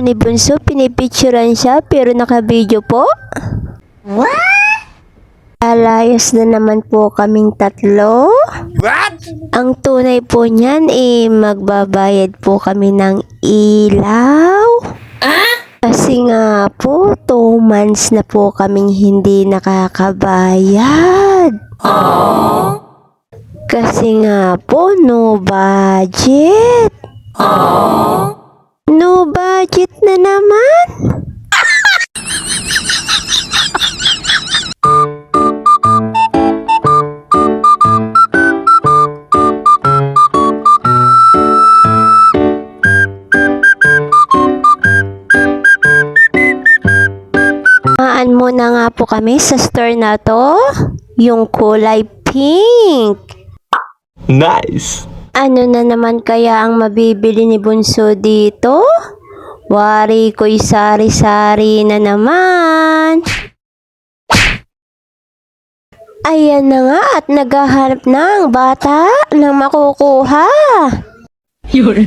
ni Bunso, pinipicturan siya pero naka-video po. What? Alayos na naman po kaming tatlo. What? Ang tunay po niyan magbabayad po kami ng ilaw. Kasi nga po, 2 months na po kaming hindi nakakabayad. Kasi nga po, no budget. No budget na naman. Maan muna nga po kami sa store na to, yung kulay pink. Nice. Ano na naman kaya ang mabibili ni Bunso dito? Wari ko'y sari-sari na naman. Ayan na nga at naghahanap na ang bata na makukuha. Yun.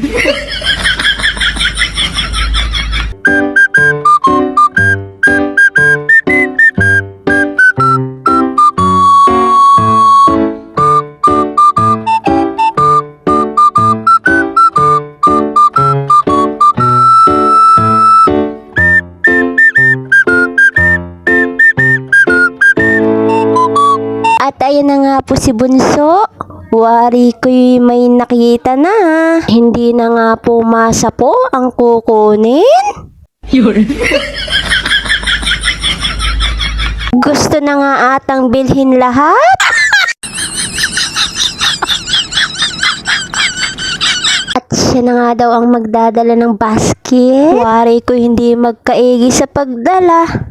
At ayan na nga po si Bunso. Wari ko'y may nakita na. Hindi na nga po masa po ang kukunin. Yun. Gusto na nga atang bilhin lahat. At siya na nga daw ang magdadala ng basket. Wari ko hindi magkaigi sa pagdala.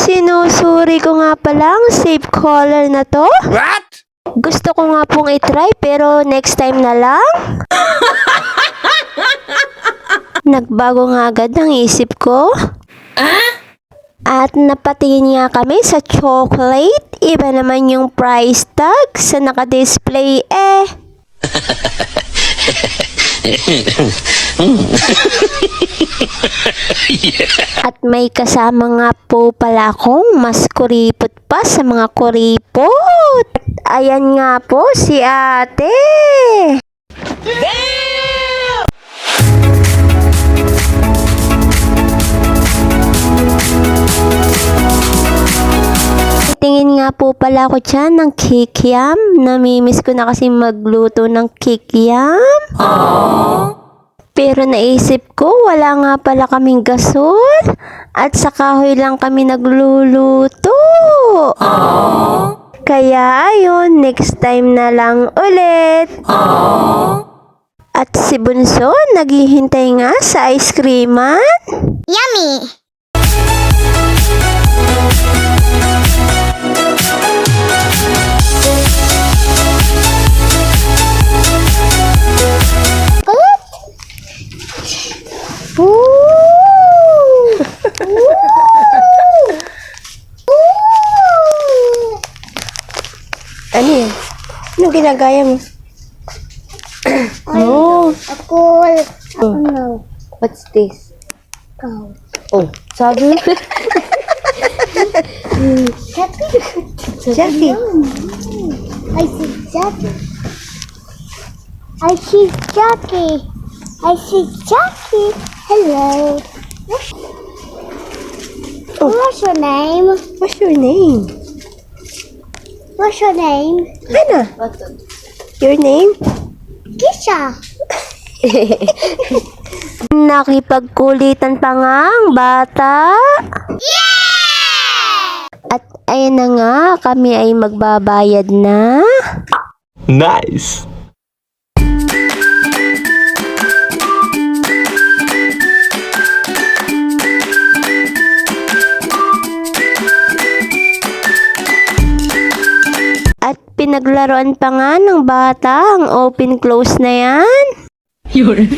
Sinusuri ko nga pala ang safe color na to. What? Gusto ko nga pong itry pero next time na lang. Nagbago nga agad ang isip ko. At napatingin nga kami sa chocolate. Iba naman yung price tag sa naka-display eh. At may kasama nga po pala akong mas kuripot pa sa mga kuripot. At ayan nga po si ate. Tingin nga po pala ako dyan ng kikiam. Namimiss ko na kasi magluto ng kikiam. Pero naisip ko, wala nga pala kaming gasol. At sa kahoy lang kami nagluluto. Kaya ayun, next time na lang ulit. At si Bunso, naghihintay nga sa ice creaman. Yummy! Ano yan? Ano ginagaya mo? Oh, A cool. No. what's this? Go. Oh, sabi. Jackie. I see Jackie. I see Jackie. I see Jackie. Hello. What's your name? What's your name? What's your name? Ano? Your name? Kisha. Nakipagkulitan pa nga ang bata. At ayun na nga, kami ay magbabayad na. Nice. At pinaglaruan pa nga ng bata ang open-close na yan. Yun.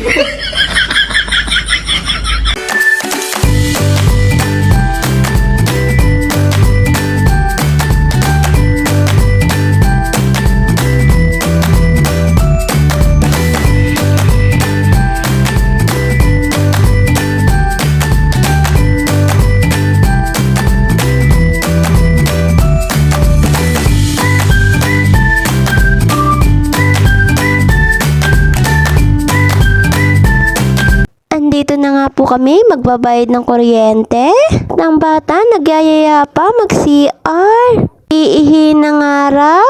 po kami magbabayad ng kuryente. Nang bata nagyayaya pa mag-CR. Iihi ng araw.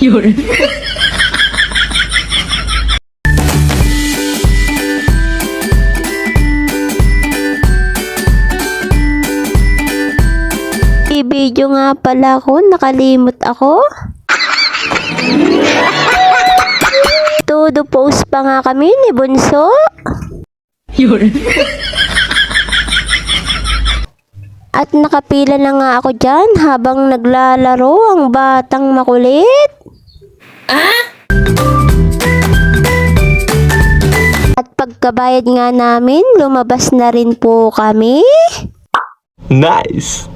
有人， I-video nga pala ako, nakalimot ako. Todo post pa nga kami ni Bunso. 有人， At nakapila na nga ako dyan habang naglalaro ang batang makulit. At pagkabayad nga namin, lumabas na rin po kami. Nice.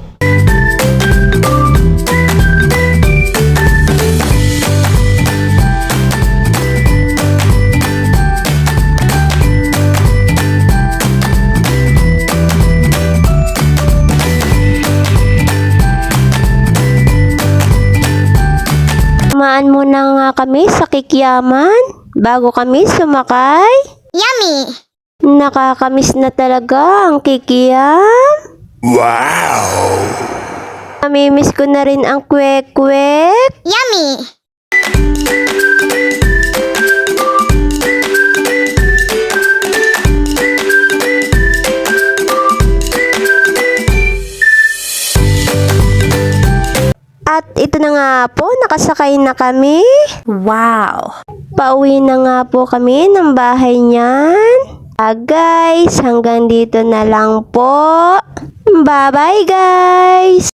Tumaan muna nga kami sa Kikyaman bago kami sumakay. Yummy! Nakakamiss na talaga ang Kikiam. Wow. Namimiss ko na rin ang kwek-kwek. Yummy! At ito na nga po, nakasakay na kami. Wow! Pauwi na nga po kami ng bahay niyan. Guys, hanggang dito na lang po. Bye-bye guys!